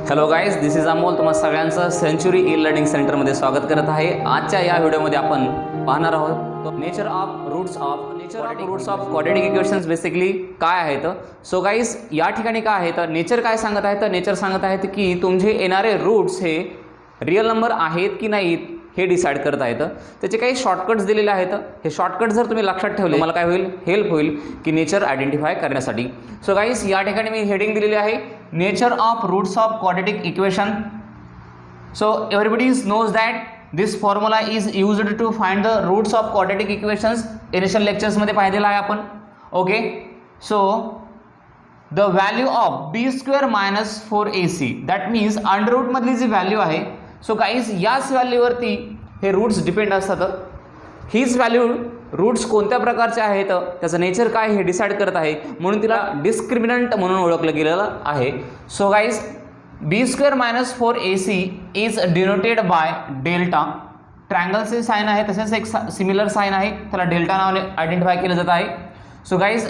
Hello guys, this is Amol. तुम्हा सगळ्यांचं century e learning सेंटरमध्ये स्वागत करत आहे. आजच्या या व्हिडिओमध्ये आपण पाहणार आहोत nature of roots of quadratic equations basically काय आहेत. सो गाईज, या ठिकाणी काय आहे तर नेचर काय सांगत आहे तर नेचर सांगत आहेत की तुमचे येणारे रूट्स हे रिअल नंबर आहेत की नाहीत हे डिसाईड करत आहेत. त्याचे काही शॉर्टकट्स दिलेले आहेत. हे शॉर्टकट जर तुम्ही लक्षात ठेवले तुम्हाला काय होईल, हेल्प होईल की नेचर आयडेंटिफाय करण्यासाठी. सो गाईज, या ठिकाणी मी हेडिंग दिलेली आहे nature of roots of quadratic equation. So everybody knows that this formula is used to find the roots of quadratic equations. Initial लेक्चर्समध्ये पाहिलेला आहे आपण. Okay, so the value of b² minus 4ac that means under root मधली जी value आहे. So guys, याच व्हॅल्यूवरती हे रूट्स डिपेंड असतात. हीच व्हॅल्यू रूट्स कोणत्या प्रकारचे आहेत त्याचं नेचर काय हे डिसाईड करत आहे, म्हणून तिला डिस्क्रिमिनंट म्हणून ओळखलं गेलेलं आहे. So guys, b² minus 4ac is denoted by delta. ट्रायंगलचे साइन आहे, तसेच एक सिमिलर साइन आहे, त्याला डेल्टा नावाने आयडेंटिफाय केलं जात आहे. So guys,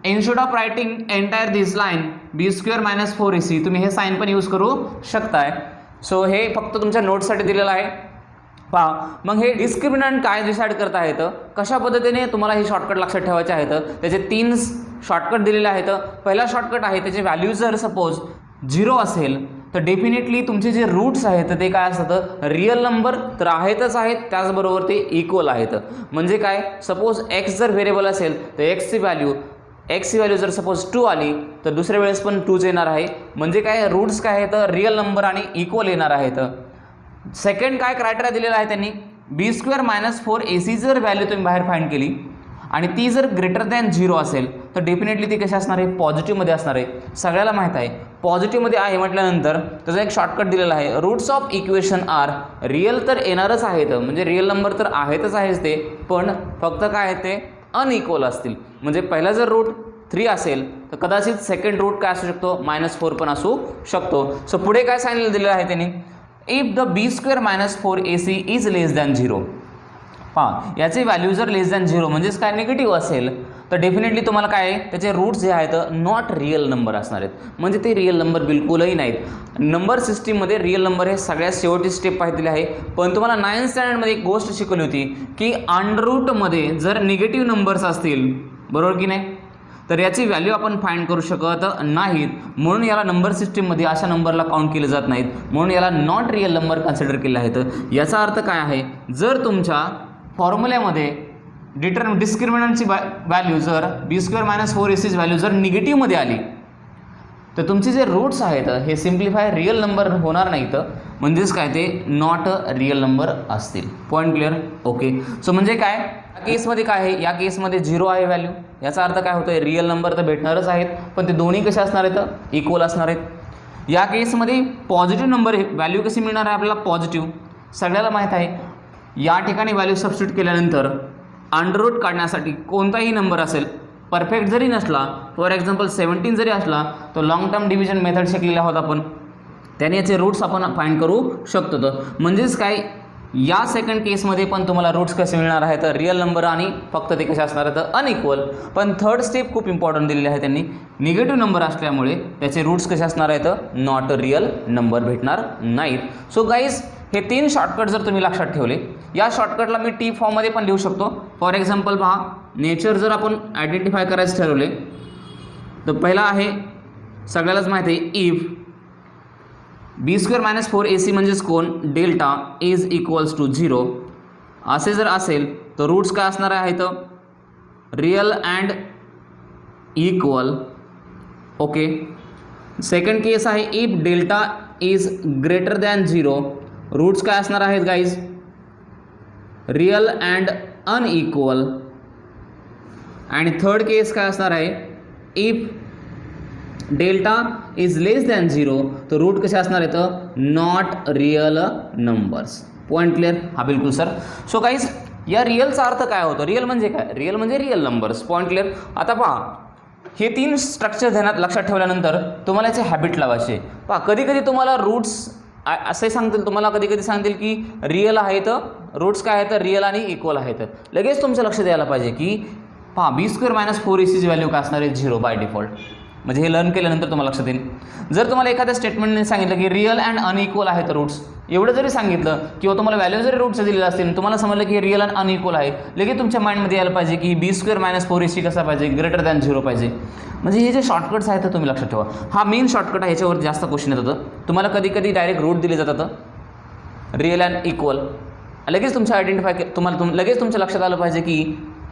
instead of writing entire this line b² minus 4ac तुम्ही हे साइन पण यूज करू शकताय. सो हे फक्त तुमच्या नोटसाठी दिलेलं आहे. पहा, मग हे डिस्क्रिमिनंट काय डिसाईड करत आहेत, कशा पद्धतीने तुम्हाला हे शॉर्टकट लक्षात ठेवायचे आहेत. त्याचे 3 शॉर्टकट दिलेले आहेत. पहिला शॉर्टकट आहे, त्याचे व्हॅल्यू जर सपोज 0 असेल तर डेफिनेटली तुमचे जे रूट्स आहेत ते काय असतात, रिअल नंबर तर आहेतच आहेत, त्याचबरोबर ते इक्वल आहेत. म्हणजे काय, सपोज x जर व्हेरिएबल असेल तर x ची व्हॅल्यू जर सपोज 2 आली तर दुसऱ्या वेळेस पण 2च येणार आहे. म्हणजे काय, रूट्स काय आहेत, रिअल नंबर आणि इक्वल येणार आहेत. सेकंड काय क्रायटेरिया दिलेला आहे त्यांनी, b² मायनस 4ac जर व्हॅल्यू तुम्ही बाहेर फाइंड केली आणि ती जर ग्रेटर दॅन 0 असेल तर डेफिनेटली ती कशी असणार आहे, पॉझिटिव्हमध्ये असणार आहे. सगळ्याला माहीत आहे पॉझिटिव्हमध्ये आहे म्हटल्यानंतर त्याचा एक शॉर्टकट दिलेला आहे, roots of equation are real तर येणारच आहेत, म्हणजे रिअल नंबर तर आहेतच आहेच ते, पण फक्त काय आहे ते अनइक्वल असतील. म्हणजे पहिला जर रूट 3 असेल तर कदाचित सेकंड रूट काय असू शकतो, -4 पण असू शकतो. सो पुढे काय सांगितलं दिलेलं आहे त्यांनी, if the b² minus 4ac is less than 0. पहा, याचे व्हॅल्यू जर लेस दॅन 0 म्हणजेच काय निगेटिव्ह असेल तर डेफिनेटली तुम्हाला काय आहे, त्याचे रूट्स जे आहेत नॉट रिअल नंबर असणार आहेत. म्हणजे ते रिअल नंबर बिलकुलही नाहीत. नंबर सिस्टीममध्ये रिअल नंबर हे सगळ्यात शेवटची स्टेप पाहिलेली आहे. पण तुम्हाला 9th स्टँडर्डमध्ये एक गोष्ट शिकवली होती की अंडर रूटमध्ये जर निगेटिव्ह नंबर्स असतील, बरोबर की नाही, तर याची व्हॅल्यू आपण फाइंड करू शकत नाहीत. म्हणून याला नंबर सिस्टीममध्ये अशा नंबरला काउंट केले जात नाहीत, म्हणून याला नॉट रिअल नंबर कन्सिडर केले आहेत. याचा अर्थ काय आहे, जर तुमच्या फॉर्म्युल्यामध्ये डिस्क्रिमिनंटची व्हॅल्यू जर b² मायनस 4ac व्हॅल्यू जर निगेटिव्हमध्ये आली तर तुमचे जे रूट्स आहेत हे सिम्प्लिफाय रिअल नंबर होणार नाहीत, म्हणजेच काय ते नॉट रिअल नंबर असतील. Point clear? ओके. सो म्हणजे काय, या केसमध्ये काय आहे, या केसमध्ये 0 आहे व्हॅल्यू, याचा अर्थ काय होतोय, रिअल नंबर तर भेटणारच आहेत, पण ते दोन्ही कसे असणार आहेत, इक्वल असणार आहेत. या केसमध्ये पॉझिटिव्ह नंबर व्हॅल्यू कशी मिळणार आहे आपल्याला, पॉझिटिव्ह. सगळ्याला माहीत आहे या ठिकाणी व्हॅल्यू सबस्टिट्यूट केल्यानंतर अंडर रूट काढण्यासाठी कोणताही नंबर असेल, परफेक्ट जरी नसला, फॉर एक्झाम्पल 17 जरी असला, तो लॉंग टर्म डिव्हिजन मेथड शिकलेला आहोत आपण, त्याने याचे रूट्स आपण फाइंड करू शकतो. म्हणजेच काय, या सेकंड केसमध्ये पण तुम्हाला रूट्स कसे मिळणार आहेत, रिअल नंबर आणि फक्त ते कसे असणार आहेत, अनइक्वल. पण थर्ड स्टेप खूप इम्पॉर्टंट दिलेली आहे त्यांनी, निगेटिव्ह नंबर असल्यामुळे त्याचे रूट्स कसे असणार आहेत, नॉट रिअल नंबर भेटणार नाहीत. सो गाईज, हे 3 शॉर्टकट जर तुम्ही लक्षात ठेवले, या शॉर्टकटला मी टी फॉर्ममध्ये पण लिहू शकतो. फॉर एक्झाम्पल पहा, नेचर जर आपण आयडेंटिफाय करायचं ठरवले तर पहिला आहे, सगळ्यालाच माहिती आहे, इफ b² मायनस 4ac म्हणजेच कोण, डेल्टा इज इक्वल्स टू 0 असे जर असेल तर रूट्स काय असणार आहेत, real and equal. Okay. Second case आहे, if delta is greater than 0 roots काय असणार आहेत गाईज, रिअल अँड अनइक्वल. आणि थर्ड केस काय असणार आहे, if delta is less than 0 तर रूट कसे असणार आहेत, not real numbers. Point clear? हा बिलकुल सर. सो गाईज, या रिअलचा अर्थ काय होतो, रिअल म्हणजे काय, रिअल म्हणजे रिअल नंबर्स. Point clear? आता पहा, हे 3 स्ट्रक्चर ध्यानात लक्षात ठेवल्यानंतर तुम्हाला याचे हॅबिट लावायचे. पहा, कधी कधी तुम्हाला रूट्स असे सांगतील, तुम्हाला कधी कधी सांगतील की रिअल आहेत, रूट्स काय आहेत, रिअल आणि इक्वल आहेत. लगेच तुमचं लक्ष द्यायला पाहिजे की पहा, b² मायनस 4ac व्हॅल्यू काय असणार आहे, 0 बाय डिफॉल्ट. म्हणजे हे लर्न केल्यानंतर तुम्हाला लक्षात येईल. जर तुम्हाला एखाद्या स्टेटमेंटने सांगितलं की रिअल अँड अनइक्वल आहेत रूट्स, एवढं जरी सांगितलं किंवा तुम्हाला व्हॅल्यू जरी रूट्स दिलेलं असतील, तुम्हाला समजलं की रिअल अँड अनइक्वल आहे, लगेच तुमच्या माइंडमध्ये यायला पाहिजे की b² - 4ac कसा पाहिजे, ग्रेटर दॅन 0 पाहिजे. म्हणजे हे जे शॉर्टकट्स आहेत तर तुम्ही लक्षात ठेवा, हा मेन शॉर्टकट आहे, ह्याच्यावर जास्त क्वेश्चन येत होतं. तुम्हाला कधी कधी डायरेक्ट रूट दिले जातात रिअल अँड इक्वल, लगेच तुमच्या लगेच तुमच्या लक्षात आलं पाहिजे की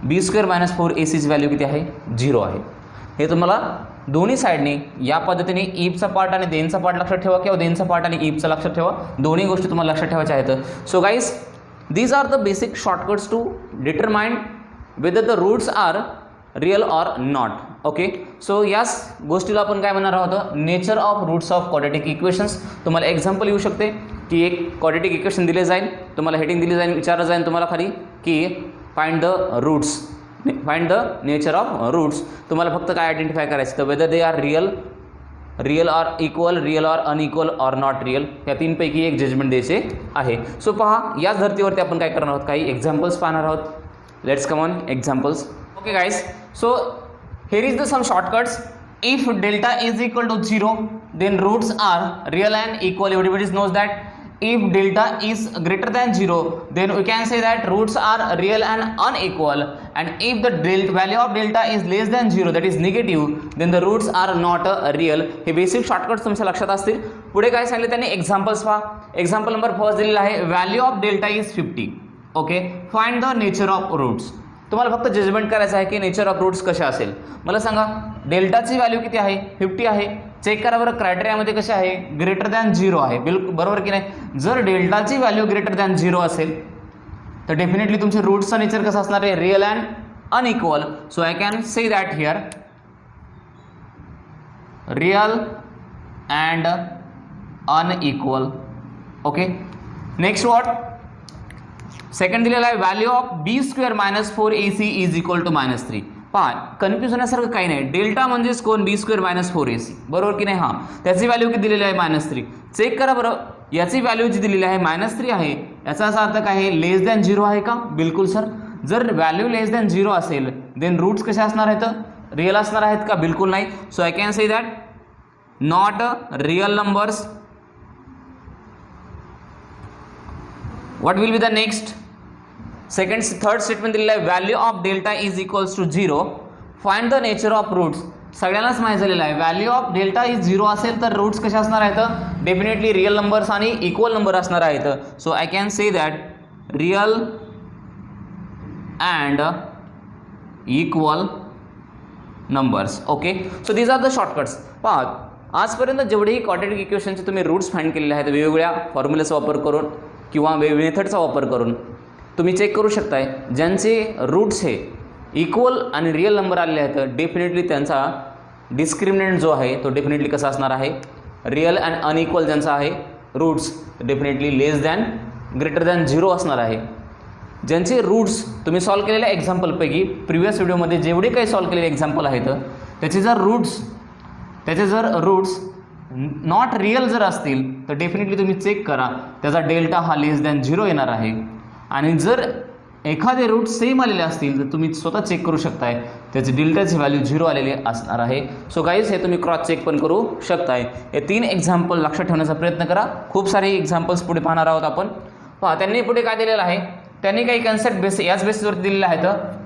b² - 4ac व्हॅल्यू किती आहे, 0 आहे. हे तुम्हाला दोन्ही साईडने या पद्धतीने इफचा पार्ट आणि देनचा पार्ट लक्षात ठेवा किंवा देनचा पार्ट आणि इफचा लक्षात ठेवा, दोन्ही गोष्टी तुम्हाला लक्षात ठेवायच्या आहेत. So guys, these are the basic shortcuts to determine whether the roots are real or not. Okay, so याच गोष्टीला आपण काय म्हणणार आहोत, nature of roots of quadratic equations. तुम्हाला एक्झाम्पल येऊ शकते की एक क्वाड्रॅटिक इक्वेशन दिले जाईल, तुम्हाला हेडिंग दिली जाईल, विचारलं जाईल तुम्हाला खाली की find the roots, find the nature of roots. तुम्हाला फक्त काय आयडेंटिफाय करायचं, तर whether they are real or equal, real or unequal or not real, या तीनपैकी एक जजमेंट द्यायचे आहे. सो पहा, याच धर्तीवरती आपण काय करणार आहोत, काही एक्झाम्पल्स पाहणार आहोत. Let's come on examples. Okay guys, so here is the some shortcuts. If delta is equal to 0, then roots are real and equal. Everybody knows that. If delta is greater than 0, then we can say that roots are real and unequal. And if the value of delta is less than 0, that is negative, then the roots are not real. हे basic shortcuts तुमच्या लक्षात असतील. पुढे काय सांगितले त्यांनी, examples पहा. Example number first दिलेला आहे, value of delta is 50. Okay, find the nature of roots. तुम्हाला फक्त जजमेंट करायचं आहे की नेचर ऑफ रूट्स कशा असेल. मला सांगा, डेल्टाची व्हॅल्यू किती आहे, 50 आहे. चेक करा बरं, क्रायटेरियामध्ये कसे आहे, ग्रेटर दॅन 0 आहे. बिलकुल बरोबर की नाही. जर डेल्टाची व्हॅल्यू ग्रेटर दॅन 0 असेल तर डेफिनेटली तुमचे रूट्सचा नेचर कसं असणार आहे, real and unequal. So I can say that here real and unequal. Okay, next what, second दिलेला आहे, value of b² - 4ac is equal to -3. पहा, कन्फ्यूज होण्यासारखं काही नाही. डेल्टा म्हणजेच कोण, b² - 4ac, बरोबर की नाही. हां, त्याची व्हॅल्यू किती दिलेली आहे, -3. चेक करा बरं, याची व्हॅल्यू जी दिलेली आहे -3 आहे, याचा असा अर्थ काय आहे, लेस दॅन 0 आहे का, बिलकुल सर. जर व्हॅल्यू लेस दॅन 0 असेल देन रूट्स कसे असणार आहेत, रिअल असणार आहेत का, बिलकुल नाही. So I can say that not real numbers. What will be the next, third statement दिलेलं आहे, value of delta is equals to 0, find the nature of roots. सगळ्यांनाच माहिती झालेलं आहे, व्हॅल्यू ऑफ डेल्टा इज 0 असेल तर रूट्स कशा असणार आहेत, डेफिनेटली रिअल नंबर्स आणि इक्वल नंबर असणार आहेत. So I can say that real and equal numbers. Okay, so these are the shortcuts. पहा, आजपर्यंत जेवढेही क्वाड्रॅटिक इक्वेशनचे तुम्ही रूट्स फाइंड केलेले आहेत, वेगवेगळ्या फॉर्म्युलाचा वापर करून किंवा वेगवेगळ्या मेथडचा वापर करून तुम्ही चेक करू शकताय, ज्यांचे रूट्स हे इक्वल आणि रिअल नंबर आलेले आहेत, डेफिनेटली त्यांचा डिस्क्रिमिनंट जो आहे तो डेफिनेटली कसा असणार आहे, रिअल अँड अनइक्वल ज्यांचा आहे रूट्स, डेफिनेटली लेस दॅन ग्रेटर दॅन 0 असणार आहे. ज्यांचे रूट्स तुम्ही सॉल्व केलेल्या एक्झाम्पलपैकी प्रिव्हियस व्हिडिओमध्ये जेवढे काही सॉल्व केलेले एक्झाम्पल आहेत, त्याचे जर रूट्स नॉट रिअल जर असतील तर डेफिनेटली तुम्ही चेक करा, त्याचा डेल्टा हा लेस दॅन 0 येणार आहे. आणि जर एखादे रूट सेम आलेले असतील तर तुम्ही स्वतः चेक करू शकताय, त्याची डेल्टाची व्हॅल्यू 0 आलेली असणार आहे. सो गाईज, हे तुम्ही क्रॉस चेक पण करू शकताय. हे 3 एक्झाम्पल लक्षात ठेवण्याचा प्रयत्न करा. खूप सारे एक्झाम्पल्स पुढे पाहणार आहोत आपण. पहा, त्यांनी पुढे काय दिलेलं आहे, त्यांनी काही कन्सेप्ट याच बेसिसवरती दिलेले आहेत.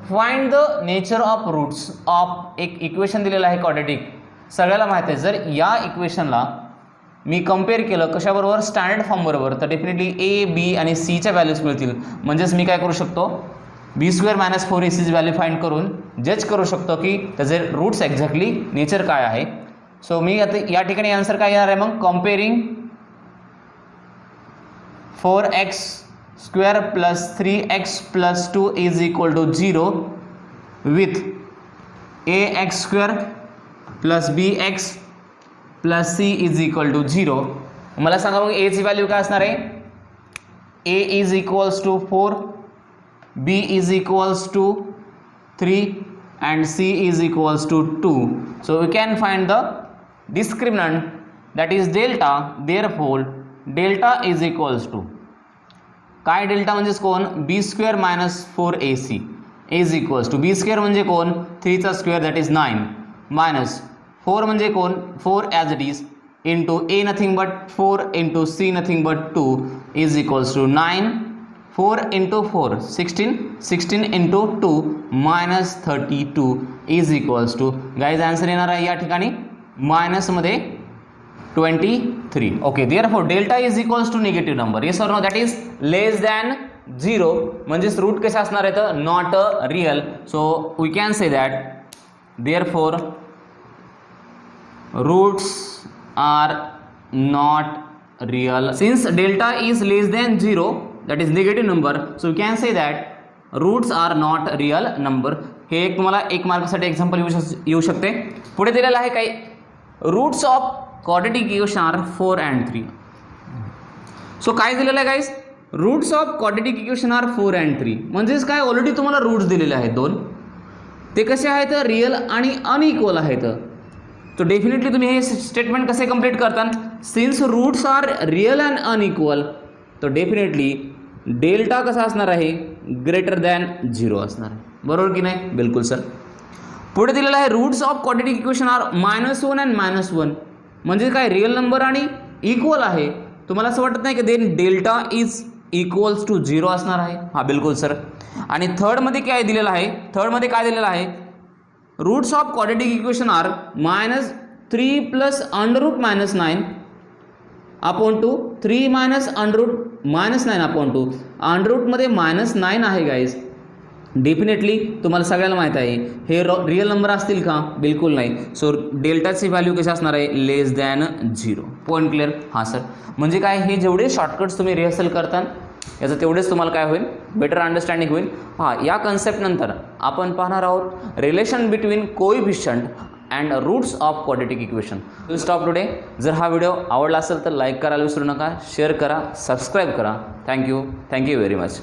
Find the nature of roots of एक इक्वेशन दिलेलं आहे क्वाड्रॅटिक. सगळ्याला माहिती आहे, जर या इक्वेशनला मी कंपेअर केलं कशाबरोबर, स्टँडर्ड फॉर्म बरोबर, तर डेफिनेटली ए, बी आणि सीच्या व्हॅल्यूज मिळतील. म्हणजेच मी काय करू शकतो, b² - 4ac व्हॅल्यू फाइंड करून जज करू शकतो की त्याचे रूट्स एक्झॅक्टली नेचर काय आहे. सो मी आता या ठिकाणी आन्सर काय येणार आहे, मग comparing 4x² + 3x + 2 is equal to 0 with ax² + bx + c is equal to 0. मला सांगा मग a ची व्हॅल्यू काय असणार आहे, a is equals to 4, b is equals to 3 and c is equals to 2. So we can find the discriminant, that is delta. Therefore delta is equals to काय, delta म्हणजेच कोण, b² - 4ac is equals to b² म्हणजे कोण, 3 चा square, that is 9 minus 4 म्हणजे कोण 4 as it is into a nothing but 4 into c nothing but 2 is equals to 9. 4 into 4 16. 16 into 2 minus 32 is equals to guys answer येणार आहे या ठिकाणी मायनसमध्ये 23. Okay therefore delta is equals to negative number. Yes or no that is less than 0 म्हणजेच root कसे असणार आहेत not a real. So we can say that therefore roots are not real since delta is less than 0 that is negative number, so you can say that roots are not real number. हे एक तुम्हाला एक मार्कसाठी example येऊ शकते. पुढे दिलेलं आहे काही roots of quadratic equation are 4 and 3. So काय दिलेलं आहे guys roots of quadratic equation are 4 and 3 म्हणजेच काय ऑलरेडी तुम्हाला रूट्स दिलेले आहेत दोन. ते कसे आहेत रिअल आणि अनइक्वल आहेत. तो डेफिनेटली तुम्ही हे स्टेटमेंट कसे कंप्लीट करता since roots are real and unequal तो डेफिनेटली डेल्टा कसा असणार आहे ग्रेटर दॅन 0 असणार आहे. बरोबर की नाही. बिलकुल सर. पुढे दिलेलं आहे roots of quadratic equation are -1 and -1 म्हणजे काय रिअल नंबर आणि इक्वल आहे. तुम्हाला असं वाटत नाही की then delta is equals to 0 असणार आहे. हा बिलकुल सर. आणि थर्डमध्ये काय दिलेलं आहे थर्डमध्ये काय दिलेलं आहे roots of quadratic equation are -3 plus under root -9 upon 2 3 minus under root -9 upon 2 under रूटमध्ये -9 आहे गाईज. डेफिनेटली तुम्हाला सगळ्याला माहीत आहे हे रिअल नंबर असतील का बिलकुल नाही. सो डेल्टाची व्हॅल्यू कशी असणार आहे लेस दॅन 0. Point clear. हां सर. म्हणजे काय हे जेवढे शॉर्टकट्स तुम्ही रिहर्सल करता याचं तेवढेच तुम्हाला काय होईल बेटर अंडरस्टँडिंग होईल. हां या कन्सेप्टनंतर आपण पाहणार आहोत relation between coefficient and roots of quadratic equation. Will stop today. जर हा व्हिडिओ आवडला असेल तर लाईक करायला विसरू नका, शेअर करा, सबस्क्राईब करा. Thank you very much.